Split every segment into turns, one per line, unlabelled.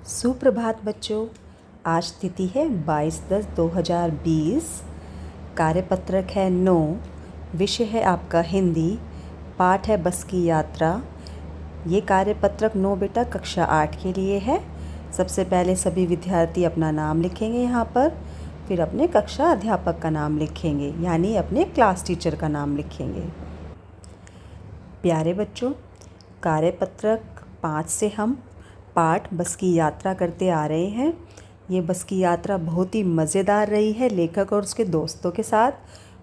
सुप्रभात बच्चों। आज तिथि है 22/10/2020। कार्यपत्रक है 9। विषय है आपका हिंदी। पाठ है बस की यात्रा। ये कार्यपत्रक 9 बेटा कक्षा 8 के लिए है। सबसे पहले सभी विद्यार्थी अपना नाम लिखेंगे यहाँ पर, फिर अपने कक्षा अध्यापक का नाम लिखेंगे, यानी अपने क्लास टीचर का नाम लिखेंगे। प्यारे बच्चों, कार्यपत्रक 5 से हम पाठ बस की यात्रा करते आ रहे हैं। ये बस की यात्रा बहुत ही मज़ेदार रही है लेखक और उसके दोस्तों के साथ।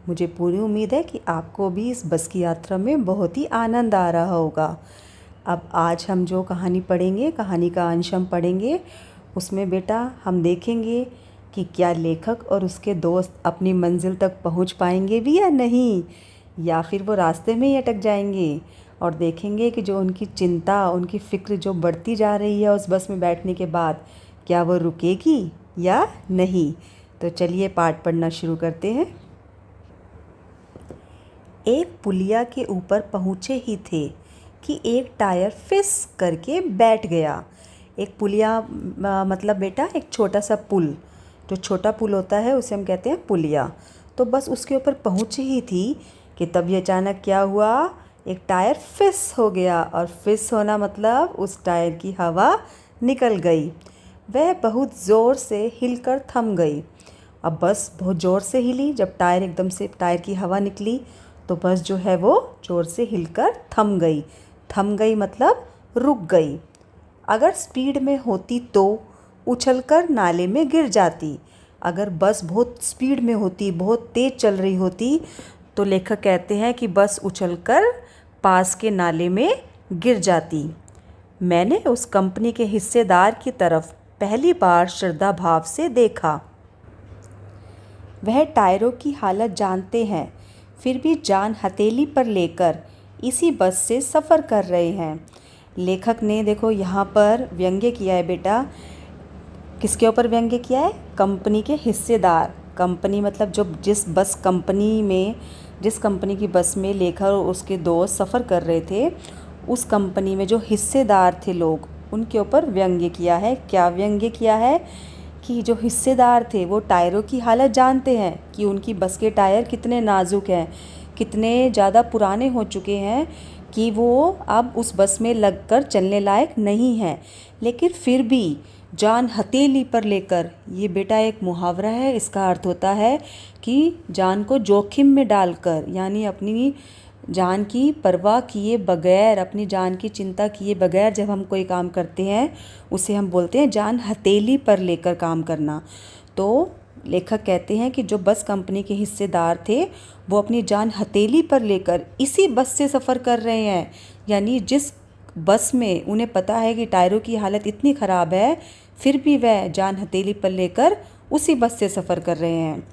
मुझे पूरी उम्मीद है कि आपको भी इस बस की यात्रा में बहुत ही आनंद आ रहा होगा। अब आज हम जो कहानी पढ़ेंगे, कहानी का अंश हम पढ़ेंगे, उसमें बेटा हम देखेंगे कि क्या लेखक और उसके दोस्त अपनी मंजिल तक पहुंच पाएंगे भी या नहीं, या फिर वो रास्ते में ही अटक जाएंगे। और देखेंगे कि जो उनकी चिंता, उनकी फ़िक्र जो बढ़ती जा रही है उस बस में बैठने के बाद, क्या वो रुकेगी या नहीं। तो चलिए पाठ पढ़ना शुरू करते हैं। एक पुलिया के ऊपर पहुँचे ही थे कि एक टायर फिस करके बैठ गया। एक पुलिया मतलब बेटा एक छोटा सा पुल, जो छोटा पुल होता है उसे हम कहते हैं पुलिया। तो बस उसके ऊपर पहुँची ही थी कि तभी अचानक क्या हुआ, एक टायर फिस हो गया। और फिस होना मतलब उस टायर की हवा निकल गई। वह बहुत ज़ोर से हिलकर थम गई। अब बस बहुत ज़ोर से हिली। जब टायर एकदम से टायर की हवा निकली तो बस जो है वो ज़ोर से हिलकर थम गई। थम गई मतलब रुक गई। अगर स्पीड में होती तो उछलकर नाले में गिर जाती। अगर बस बहुत स्पीड में होती, बहुत तेज़ चल रही होती, तो लेखक कहते हैं कि बस उछलकर पास के नाले में गिर जाती। मैंने उस कंपनी के हिस्सेदार की तरफ पहली बार श्रद्धा भाव से देखा। वह टायरों की हालत जानते हैं, फिर भी जान हथेली पर लेकर इसी बस से सफ़र कर रहे हैं। लेखक ने देखो यहाँ पर व्यंग्य किया है बेटा। किसके ऊपर व्यंग्य किया है? कंपनी के हिस्सेदार। कंपनी मतलब जो जिस कंपनी की बस में लेखक और उसके दोस्त सफ़र कर रहे थे, उस कंपनी में जो हिस्सेदार थे लोग, उनके ऊपर व्यंग्य किया है। क्या व्यंग्य किया है? कि जो हिस्सेदार थे वो टायरों की हालत जानते हैं कि उनकी बस के टायर कितने नाजुक हैं, कितने ज़्यादा पुराने हो चुके हैं कि वो अब उस बस में लगकर चलने लायक नहीं हैं। लेकिन फिर भी जान हथेली पर लेकर, ये बेटा एक मुहावरा है। इसका अर्थ होता है कि जान को जोखिम में डालकर, यानी अपनी जान की परवाह किए बगैर, अपनी जान की चिंता किए बगैर जब हम कोई काम करते हैं उसे हम बोलते हैं जान हथेली पर लेकर काम करना। तो लेखक कहते हैं कि जो बस कंपनी के हिस्सेदार थे वो अपनी जान हथेली पर लेकर इसी बस से सफ़र कर रहे हैं। यानी जिस बस में उन्हें पता है कि टायरों की हालत इतनी ख़राब है, फिर भी वह जान हथेली पर लेकर उसी बस से सफ़र कर रहे हैं।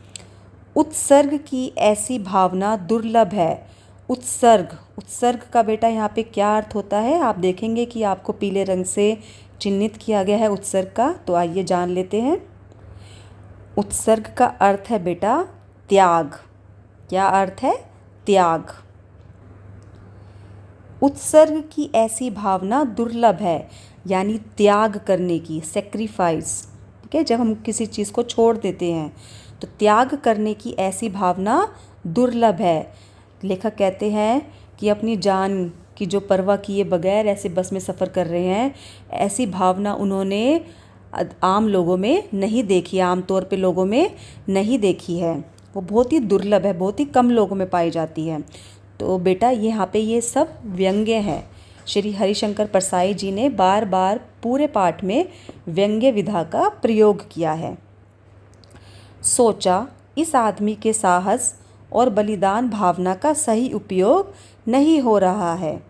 उत्सर्ग की ऐसी भावना दुर्लभ है। उत्सर्ग का बेटा यहाँ पे क्या अर्थ होता है, आप देखेंगे कि आपको पीले रंग से चिन्हित किया गया है उत्सर्ग का। तो आइए जान लेते हैं। उत्सर्ग का अर्थ है बेटा त्याग। क्या अर्थ है? त्याग। उत्सर्ग की ऐसी भावना दुर्लभ है, यानी त्याग करने की, सेक्रीफाइस। ठीक है, जब हम किसी चीज़ को छोड़ देते हैं तो त्याग करने की ऐसी भावना दुर्लभ है। लेखक कहते हैं कि अपनी जान की जो परवाह किए बगैर ऐसे बस में सफ़र कर रहे हैं, ऐसी भावना उन्होंने आम लोगों में नहीं देखी, आम तौर पे लोगों में नहीं देखी है। वो बहुत ही दुर्लभ है, बहुत ही कम लोगों में पाई जाती है। तो बेटा यहाँ पे ये सब व्यंग्य है। श्री हरिशंकर परसाई जी ने बार बार पूरे पाठ में व्यंग्य विधा का प्रयोग किया है। सोचा, इस आदमी के साहस और बलिदान भावना का सही उपयोग नहीं हो रहा है।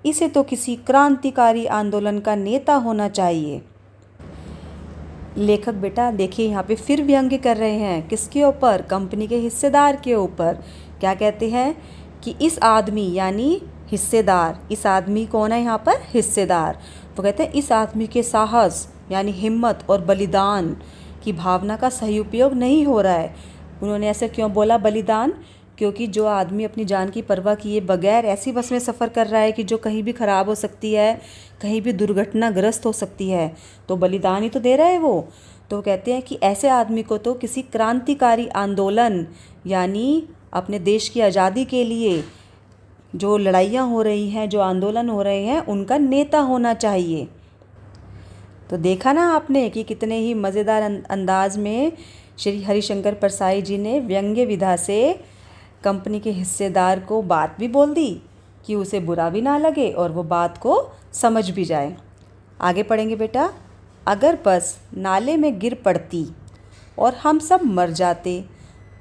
इसे तो किसी क्रांतिकारी आंदोलन का नेता होना चाहिए। लेखक बेटा देखिए यहाँ पे फिर व्यंग्य कर रहे हैं। किसके ऊपर? कंपनी के हिस्सेदार के ऊपर। क्या कहते हैं कि इस आदमी, यानी हिस्सेदार, इस आदमी कौन है यहाँ पर? हिस्सेदार। वो कहते हैं इस आदमी के साहस यानी हिम्मत और बलिदान की भावना का सही उपयोग नहीं हो रहा है। उन्होंने ऐसे क्यों बोला बलिदान? क्योंकि जो आदमी अपनी जान की परवाह किए बगैर ऐसी बस में सफ़र कर रहा है कि जो कहीं भी ख़राब हो सकती है, कहीं भी दुर्घटनाग्रस्त हो सकती है, तो बलिदान ही तो दे रहा है वो। तो कहते हैं कि ऐसे आदमी को तो किसी क्रांतिकारी आंदोलन यानी अपने देश की आज़ादी के लिए जो लड़ाइयाँ हो रही हैं, जो आंदोलन हो रहे हैं, उनका नेता होना चाहिए। तो देखा ना आपने कि कितने ही मज़ेदार अंदाज में श्री हरिशंकर परसाई जी ने व्यंग्य विधा से कंपनी के हिस्सेदार को बात भी बोल दी कि उसे बुरा भी ना लगे और वो बात को समझ भी जाए। आगे पढ़ेंगे बेटा। अगर बस नाले में गिर पड़ती और हम सब मर जाते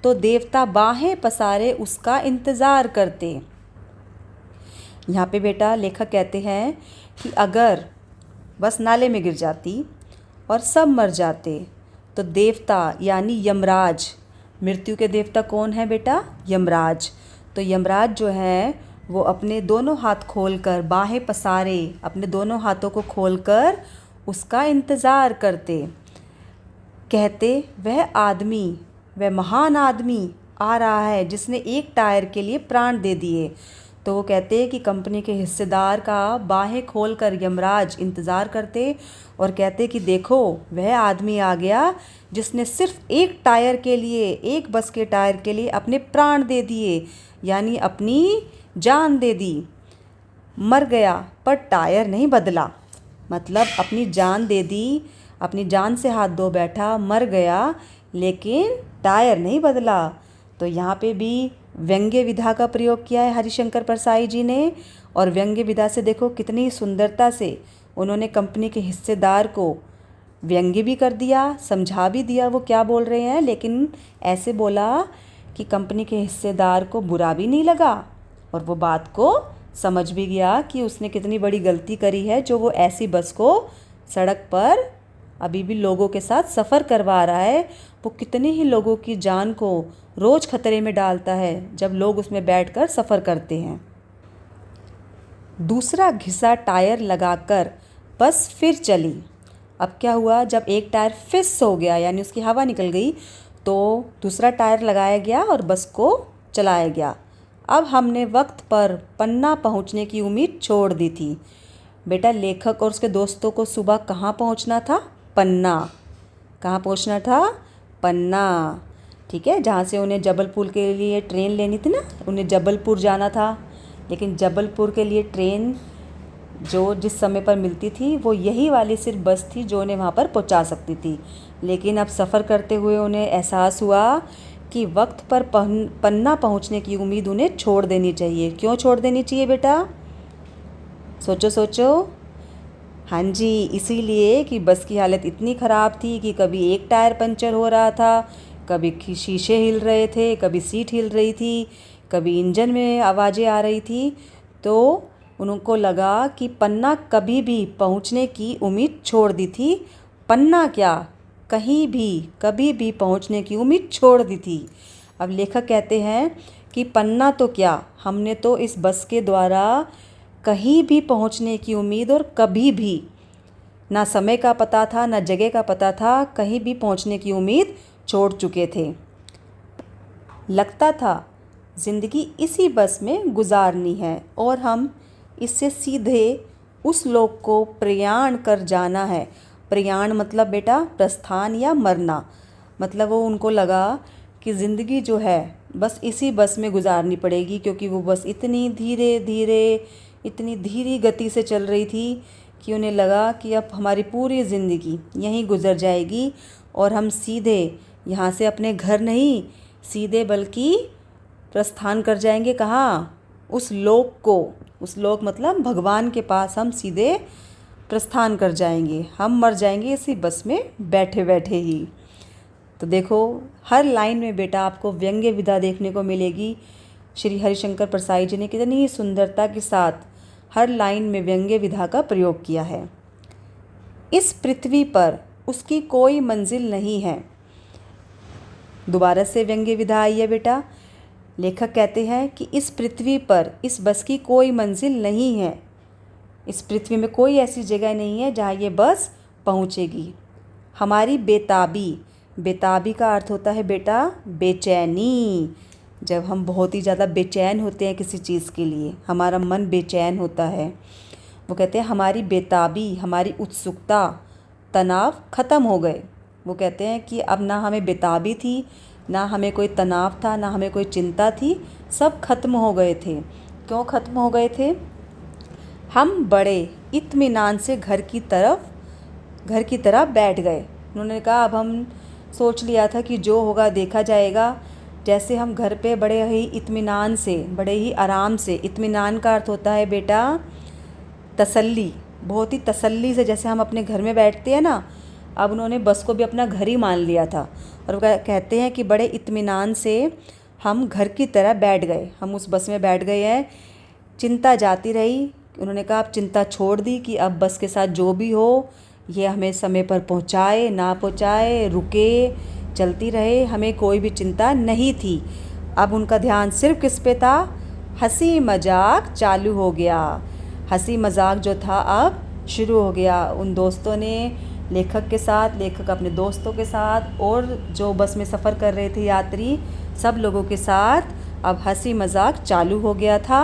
तो देवता बाहें पसारे उसका इंतज़ार करते। यहाँ पे बेटा लेखक कहते हैं कि अगर बस नाले में गिर जाती और सब मर जाते तो देवता यानी यमराज, मृत्यु के देवता कौन है बेटा? यमराज। तो यमराज जो है वो अपने दोनों हाथ खोलकर, बाहें पसारे अपने दोनों हाथों को खोलकर उसका इंतज़ार करते। कहते वह आदमी, वह महान आदमी आ रहा है जिसने एक टायर के लिए प्राण दे दिए। तो वो कहते हैं कि कंपनी के हिस्सेदार का बाहें खोलकर यमराज इंतज़ार करते और कहते कि देखो वह आदमी आ गया जिसने सिर्फ एक टायर के लिए, एक बस के टायर के लिए अपने प्राण दे दिए, यानी अपनी जान दे दी। मर गया पर टायर नहीं बदला, मतलब अपनी जान दे दी, अपनी जान से हाथ धो बैठा, मर गया लेकिन टायर नहीं बदला। तो यहाँ पे भी व्यंग्य विधा का प्रयोग किया है हरिशंकर परसाई जी ने। और व्यंग्य विधा से देखो कितनी सुंदरता से उन्होंने कंपनी के हिस्सेदार को व्यंग्य भी कर दिया, समझा भी दिया वो क्या बोल रहे हैं, लेकिन ऐसे बोला कि कंपनी के हिस्सेदार को बुरा भी नहीं लगा और वो बात को समझ भी गया कि उसने कितनी बड़ी गलती करी है जो वो ऐसी बस को सड़क पर अभी भी लोगों के साथ सफ़र करवा रहा है। वो कितने ही लोगों की जान को रोज़ खतरे में डालता है जब लोग उसमें बैठकर सफ़र करते हैं। दूसरा घिसा टायर लगाकर बस फिर चली। अब क्या हुआ, जब एक टायर फिस हो गया यानी उसकी हवा निकल गई तो दूसरा टायर लगाया गया और बस को चलाया गया। अब हमने वक्त पर पन्ना पहुंचने की उम्मीद छोड़ दी थी। बेटा लेखक और उसके दोस्तों को सुबह कहाँ पहुंचना था? पन्ना। कहाँ पहुंचना था? पन्ना। ठीक है, जहाँ से उन्हें जबलपुर के लिए ट्रेन लेनी थी ना, उन्हें जबलपुर जाना था। लेकिन जबलपुर के लिए ट्रेन जो जिस समय पर मिलती थी वो यही वाली सिर्फ बस थी जो उन्हें वहाँ पर पहुँचा सकती थी। लेकिन अब सफ़र करते हुए उन्हें एहसास हुआ कि वक्त पर पन्ना पहुँचने की उम्मीद उन्हें छोड़ देनी चाहिए। क्यों छोड़ देनी चाहिए बेटा? सोचो सोचो। हाँ जी, इसीलिए कि बस की हालत इतनी ख़राब थी कि कभी एक टायर पंचर हो रहा था, कभी शीशे हिल रहे थे, कभी सीट हिल रही थी, कभी इंजन में आवाज़ें आ रही थी। तो उनको लगा कि पन्ना कभी भी पहुंचने की उम्मीद छोड़ दी थी। पन्ना क्या, कहीं भी कभी भी पहुंचने की उम्मीद छोड़ दी थी। अब लेखक कहते हैं कि पन्ना तो क्या, हमने तो इस बस के द्वारा कहीं भी पहुंचने की उम्मीद और कभी भी, ना समय का पता था ना जगह का पता था, कहीं भी पहुंचने की उम्मीद छोड़ चुके थे। लगता था ज़िंदगी इसी बस में गुजारनी है और हम इससे सीधे उस लोक को प्रयाण कर जाना है। प्रयाण मतलब बेटा प्रस्थान या मरना। मतलब वो उनको लगा कि ज़िंदगी जो है बस इसी बस में गुजारनी पड़ेगी, क्योंकि वो बस इतनी धीरे धीरे, इतनी धीरी गति से चल रही थी कि उन्हें लगा कि अब हमारी पूरी ज़िंदगी यहीं गुजर जाएगी और हम सीधे यहाँ से अपने घर नहीं, सीधे बल्कि प्रस्थान कर जाएंगे। कहाँ? उस लोक को। उस लोक मतलब भगवान के पास हम सीधे प्रस्थान कर जाएंगे। हम मर जाएंगे इसी बस में बैठे बैठे ही। तो देखो हर लाइन में बेटा आपको व्यंग्य विधा देखने को मिलेगी। श्री हरिशंकर परसाई जी ने कितनी ही सुंदरता के साथ हर लाइन में व्यंग्य विधा का प्रयोग किया है। इस पृथ्वी पर उसकी कोई मंजिल नहीं है। दोबारा से व्यंग्य विधा आई है बेटा। लेखक कहते हैं कि इस पृथ्वी पर इस बस की कोई मंजिल नहीं है। इस पृथ्वी में कोई ऐसी जगह नहीं है जहाँ ये बस पहुँचेगी। हमारी बेताबी, बेताबी का अर्थ होता है बेटा बेचैनी। जब हम बहुत ही ज़्यादा बेचैन होते हैं किसी चीज़ के लिए, हमारा मन बेचैन होता है, वो कहते हैं हमारी बेताबी, हमारी उत्सुकता, तनाव ख़त्म हो गए। वो कहते हैं कि अब ना हमें बेताबी थी, ना हमें कोई तनाव था, ना हमें कोई चिंता थी, सब ख़त्म हो गए थे। क्यों ख़त्म हो गए थे? हम बड़े इत्मीनान से घर की तरह बैठ गए। उन्होंने कहा अब हम सोच लिया था कि जो होगा देखा जाएगा। जैसे हम घर पे बड़े ही इत्मीनान से, बड़े ही आराम से, इत्मीनान का अर्थ होता है बेटा तसल्ली, बहुत ही तसल्ली से जैसे हम अपने घर में बैठते हैं ना, अब उन्होंने बस को भी अपना घर ही मान लिया था। और वो कहते हैं कि बड़े इत्मीनान से हम घर की तरह बैठ गए, हम उस बस में बैठ गए हैं। चिंता जाती रही। उन्होंने कहा अब चिंता छोड़ दी कि अब बस के साथ जो भी हो ये हमें समय पर पहुंचाए ना पहुंचाए, रुके, चलती रहे, हमें कोई भी चिंता नहीं थी। अब उनका ध्यान सिर्फ किस पे था? हंसी मजाक चालू हो गया। हंसी मजाक जो था अब शुरू हो गया। उन दोस्तों ने लेखक के साथ, लेखक अपने दोस्तों के साथ और जो बस में सफ़र कर रहे थे यात्री, सब लोगों के साथ अब हंसी मजाक चालू हो गया था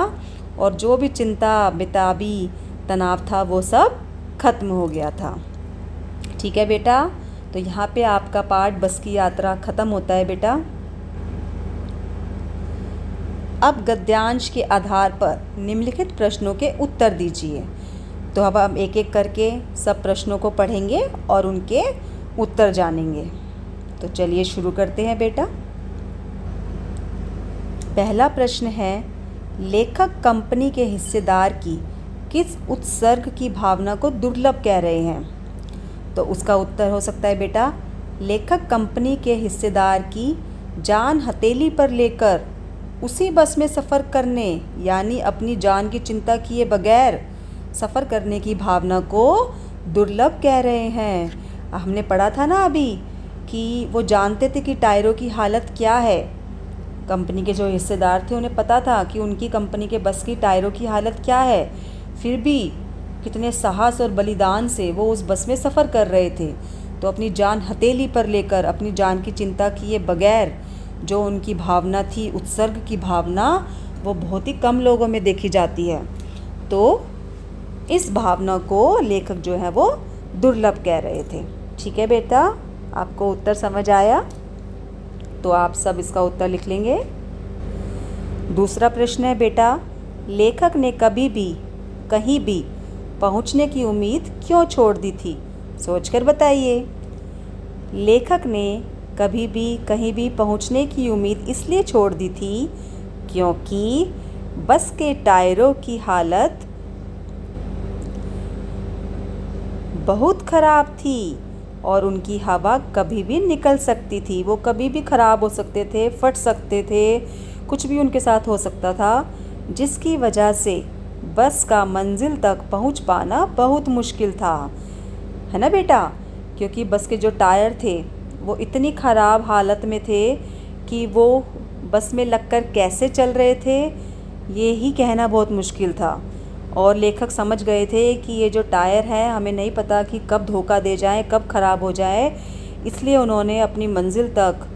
और जो भी चिंता, बेताबी, तनाव था वो सब खत्म हो गया था। ठीक है बेटा, तो यहाँ पे आपका पाठ बस की यात्रा ख़त्म होता है बेटा। अब गद्यांश के आधार पर निम्नलिखित प्रश्नों के उत्तर दीजिए। तो अब हम एक एक करके सब प्रश्नों को पढ़ेंगे और उनके उत्तर जानेंगे। तो चलिए शुरू करते हैं बेटा। पहला प्रश्न है, लेखक कंपनी के हिस्सेदार की किस उत्सर्ग की भावना को दुर्लभ कह रहे हैं? तो उसका उत्तर हो सकता है बेटा, लेखक कंपनी के हिस्सेदार की जान हथेली पर लेकर उसी बस में सफ़र करने, यानी अपनी जान की चिंता किए बगैर सफ़र करने की भावना को दुर्लभ कह रहे हैं। हमने पढ़ा था ना अभी कि वो जानते थे कि टायरों की हालत क्या है। कंपनी के जो हिस्सेदार थे उन्हें पता था कि उनकी कंपनी के बस की टायरों की हालत क्या है, फिर भी कितने साहस और बलिदान से वो उस बस में सफ़र कर रहे थे। तो अपनी जान हथेली पर लेकर, अपनी जान की चिंता किए बगैर जो उनकी भावना थी, उत्सर्ग की भावना, वो बहुत ही कम लोगों में देखी जाती है। तो इस भावना को लेखक जो है वो दुर्लभ कह रहे थे। ठीक है बेटा, आपको उत्तर समझ आया? तो आप सब इसका उत्तर लिख लेंगे। दूसरा प्रश्न है बेटा, लेखक ने कभी भी कहीं भी पहुंचने की उम्मीद क्यों छोड़ दी थी? सोचकर बताइए। लेखक ने कभी भी कहीं भी पहुंचने की उम्मीद इसलिए छोड़ दी थी क्योंकि बस के टायरों की हालत बहुत ख़राब थी और उनकी हवा कभी भी निकल सकती थी। वो कभी भी ख़राब हो सकते थे, फट सकते थे, कुछ भी उनके साथ हो सकता था, जिसकी वजह से बस का मंजिल तक पहुंच पाना बहुत मुश्किल था। है ना बेटा? क्योंकि बस के जो टायर थे वो इतनी ख़राब हालत में थे कि वो बस में लगकर कैसे चल रहे थे ये ही कहना बहुत मुश्किल था। और लेखक समझ गए थे कि ये जो टायर है हमें नहीं पता कि कब धोखा दे जाए, कब ख़राब हो जाए, इसलिए उन्होंने अपनी मंजिल तक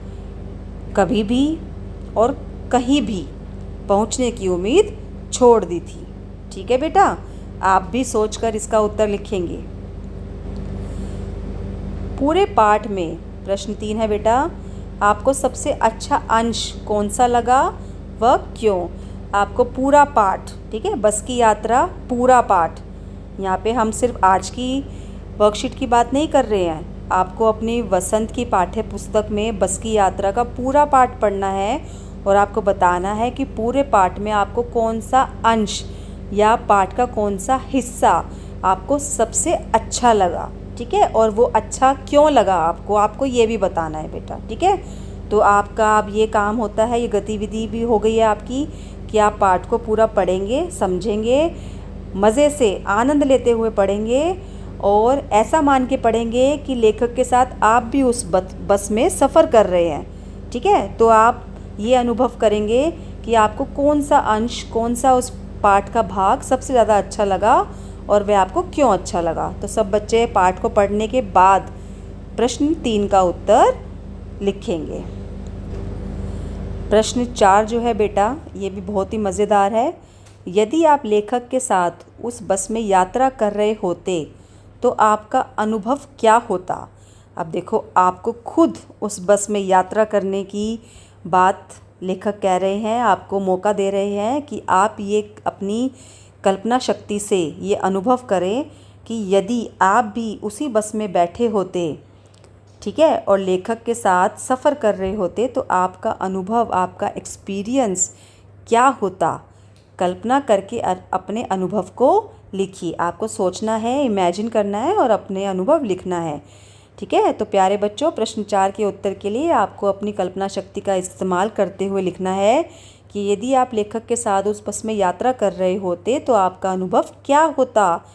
कभी भी और कहीं भी पहुंचने की उम्मीद छोड़ दी थी। ठीक है बेटा, आप भी सोचकर इसका उत्तर लिखेंगे। पूरे पाठ में प्रश्न 3 है बेटा, आपको सबसे अच्छा अंश कौन सा लगा, वह क्यों? आपको पूरा पाठ, ठीक है, बस की यात्रा पूरा पाठ, यहाँ पे हम सिर्फ आज की वर्कशीट की बात नहीं कर रहे हैं, आपको अपनी वसंत की पाठ्य पुस्तक में बस की यात्रा का पूरा पाठ पढ़ना है और आपको बताना है कि पूरे पाठ में आपको कौन सा अंश या पाठ का कौन सा हिस्सा आपको सबसे अच्छा लगा। ठीक है, और वो अच्छा क्यों लगा आपको ये भी बताना है बेटा। ठीक है, तो आपका अब ये काम होता है, ये गतिविधि भी हो गई है आपकी कि आप पाठ को पूरा पढ़ेंगे, समझेंगे, मज़े से आनंद लेते हुए पढ़ेंगे और ऐसा मान के पढ़ेंगे कि लेखक के साथ आप भी उस बस में सफ़र कर रहे हैं। ठीक है, तो आप ये अनुभव करेंगे कि आपको कौन सा अंश, कौन सा उस पाठ का भाग सबसे ज़्यादा अच्छा लगा और वह आपको क्यों अच्छा लगा। तो सब बच्चे पाठ को पढ़ने के बाद प्रश्न 3 का उत्तर लिखेंगे। प्रश्न 4 जो है बेटा, ये भी बहुत ही मज़ेदार है। यदि आप लेखक के साथ उस बस में यात्रा कर रहे होते तो आपका अनुभव क्या होता। अब देखो, आपको खुद उस बस में यात्रा करने की बात लेखक कह रहे हैं, आपको मौका दे रहे हैं कि आप ये अपनी कल्पना शक्ति से ये अनुभव करें कि यदि आप भी उसी बस में बैठे होते, ठीक है, और लेखक के साथ सफ़र कर रहे होते तो आपका अनुभव, आपका एक्सपीरियंस क्या होता। कल्पना करके अपने अनुभव को लिखिए। आपको सोचना है, इमेजिन करना है और अपने अनुभव लिखना है। ठीक है, तो प्यारे बच्चों, प्रश्न 4 के उत्तर के लिए आपको अपनी कल्पना शक्ति का इस्तेमाल करते हुए लिखना है कि यदि आप लेखक के साथ उस बस में यात्रा कर रहे होते तो आपका अनुभव क्या होता।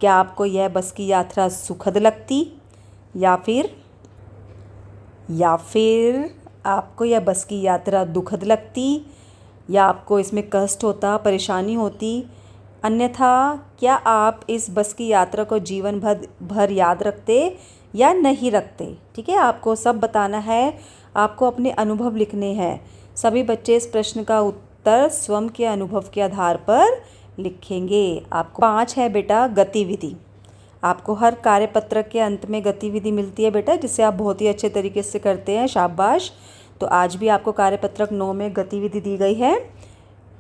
क्या आपको यह बस की यात्रा सुखद लगती, या फिर आपको यह बस की यात्रा दुखद लगती, या आपको इसमें कष्ट होता, परेशानी होती। अन्यथा क्या आप इस बस की यात्रा को जीवन भर याद रखते या नहीं रखते। ठीक है, आपको सब बताना है, आपको अपने अनुभव लिखने हैं। सभी बच्चे इस प्रश्न का उत्तर स्वयं के अनुभव के आधार पर लिखेंगे। आपको 5 है बेटा गतिविधि। आपको हर कार्यपत्रक के अंत में गतिविधि मिलती है बेटा, जिसे आप बहुत ही अच्छे तरीके से करते हैं, शाबाश। तो आज भी आपको कार्यपत्रक 9 में गतिविधि दी गई है।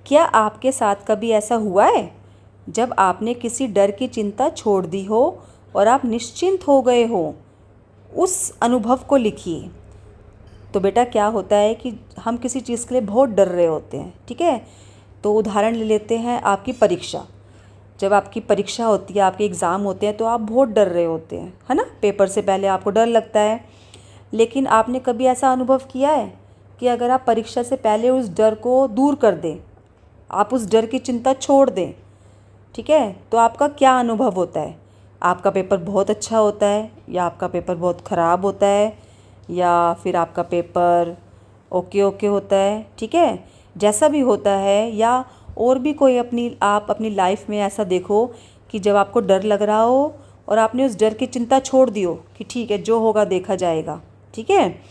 क्या आपके साथ कभी ऐसा हुआ है जब आपने किसी डर की चिंता छोड़ दी हो और आप निश्चिंत हो गए हो। उस अनुभव को लिखिए। तो बेटा क्या होता है कि हम किसी चीज़ के लिए बहुत डर रहे होते हैं। ठीक है, तो उदाहरण ले लेते हैं आपकी परीक्षा। जब आपकी परीक्षा होती है, आपके एग्ज़ाम होते हैं, तो आप बहुत डर रहे होते हैं, है ना। पेपर से पहले आपको डर लगता है, लेकिन आपने कभी ऐसा अनुभव किया है कि अगर आप परीक्षा से पहले उस डर को दूर कर दें, आप उस डर की चिंता छोड़ दें, ठीक है, तो आपका क्या अनुभव होता है। आपका पेपर बहुत अच्छा होता है, या आपका पेपर बहुत ख़राब होता है, या फिर आपका पेपर ओके ओके होता है। ठीक है, जैसा भी होता है, या और भी कोई आप अपनी लाइफ में ऐसा देखो कि जब आपको डर लग रहा हो और आपने उस डर की चिंता छोड़ दी हो कि ठीक है, जो होगा देखा जाएगा। ठीक है,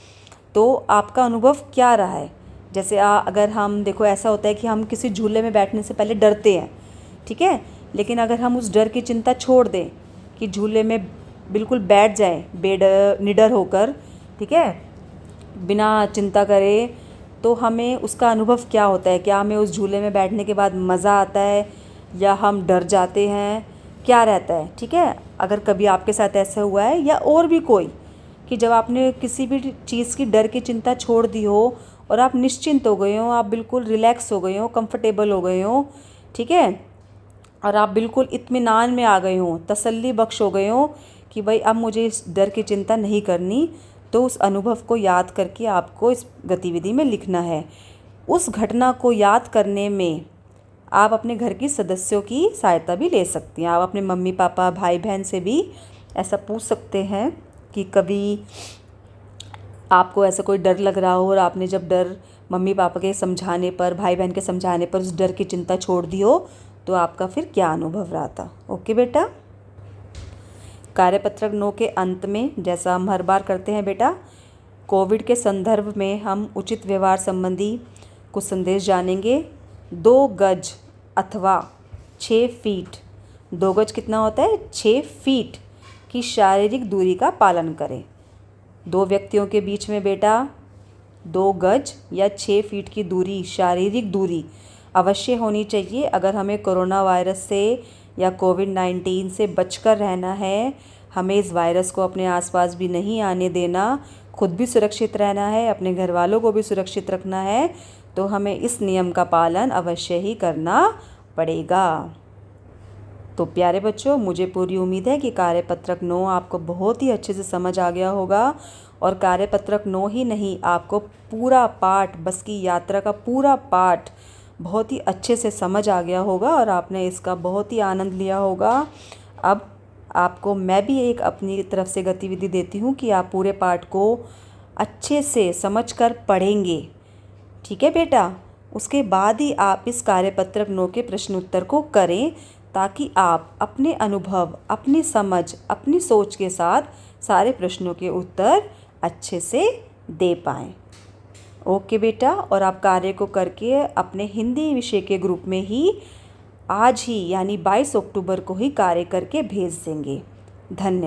तो आपका अनुभव क्या रहा है। जैसे अगर हम देखो, ऐसा होता है कि हम किसी झूले में बैठने से पहले डरते हैं, ठीक है, लेकिन अगर हम उस डर की चिंता छोड़ दें कि झूले में बिल्कुल बैठ जाए निडर होकर, ठीक है, बिना चिंता करे, तो हमें उसका अनुभव क्या होता है। क्या हमें उस झूले में बैठने के बाद मज़ा आता है या हम डर जाते हैं, क्या रहता है। ठीक है, अगर कभी आपके साथ ऐसा हुआ है या और भी कोई कि जब आपने किसी भी चीज़ की डर की चिंता छोड़ दी हो और आप निश्चिंत हो गए हो, आप बिल्कुल रिलैक्स हो गए हो, कंफर्टेबल हो गए हो, ठीक है, और आप बिल्कुल इत्मीनान में आ गए हो, तसल्ली बख्श हो गए हो कि भाई अब मुझे इस डर की चिंता नहीं करनी, तो उस अनुभव को याद करके आपको इस गतिविधि में लिखना है। उस घटना को याद करने में आप अपने घर की सदस्यों की सहायता भी ले सकती हैं। आप अपने मम्मी पापा, भाई बहन से भी ऐसा पूछ सकते हैं कि कभी आपको ऐसा कोई डर लग रहा हो और आपने जब डर मम्मी पापा के समझाने पर, भाई बहन के समझाने पर उस डर की चिंता छोड़ दी हो, तो आपका फिर क्या अनुभव रहा था। ओके बेटा, कार्यपत्रक 9 के अंत में, जैसा हम हर बार करते हैं बेटा, कोविड के संदर्भ में हम उचित व्यवहार संबंधी कुछ संदेश जानेंगे। 2 गज अथवा 6 फीट, 2 गज कितना होता है, 6 फीट की शारीरिक दूरी का पालन करें। 2 व्यक्तियों के बीच में बेटा 2 गज या 6 फीट की दूरी, शारीरिक दूरी अवश्य होनी चाहिए। अगर हमें कोरोना वायरस से या कोविड-19 से बचकर रहना है, हमें इस वायरस को अपने आसपास भी नहीं आने देना, खुद भी सुरक्षित रहना है, अपने घर वालों को भी सुरक्षित रखना है, तो हमें इस नियम का पालन अवश्य ही करना पड़ेगा। तो प्यारे बच्चों, मुझे पूरी उम्मीद है कि कार्यपत्रक 9 आपको बहुत ही अच्छे से समझ आ गया होगा। और कार्यपत्रक 9 ही नहीं, आपको पूरा पाठ, बस की यात्रा का पूरा पाठ बहुत ही अच्छे से समझ आ गया होगा और आपने इसका बहुत ही आनंद लिया होगा। अब आपको मैं भी एक अपनी तरफ से गतिविधि देती हूँ कि आप पूरे पाठ को अच्छे से समझकर पढ़ेंगे। ठीक है बेटा, उसके बाद ही आप इस कार्यपत्रक 9 के प्रश्न उत्तर को करें, ताकि आप अपने अनुभव, अपनी समझ, अपनी सोच के साथ सारे प्रश्नों के उत्तर अच्छे से दे पाएँ। ओके बेटा, और आप कार्य को करके अपने हिंदी विषय के ग्रुप में ही आज ही यानी 22 अक्टूबर को ही कार्य करके भेज देंगे। धन्यवाद।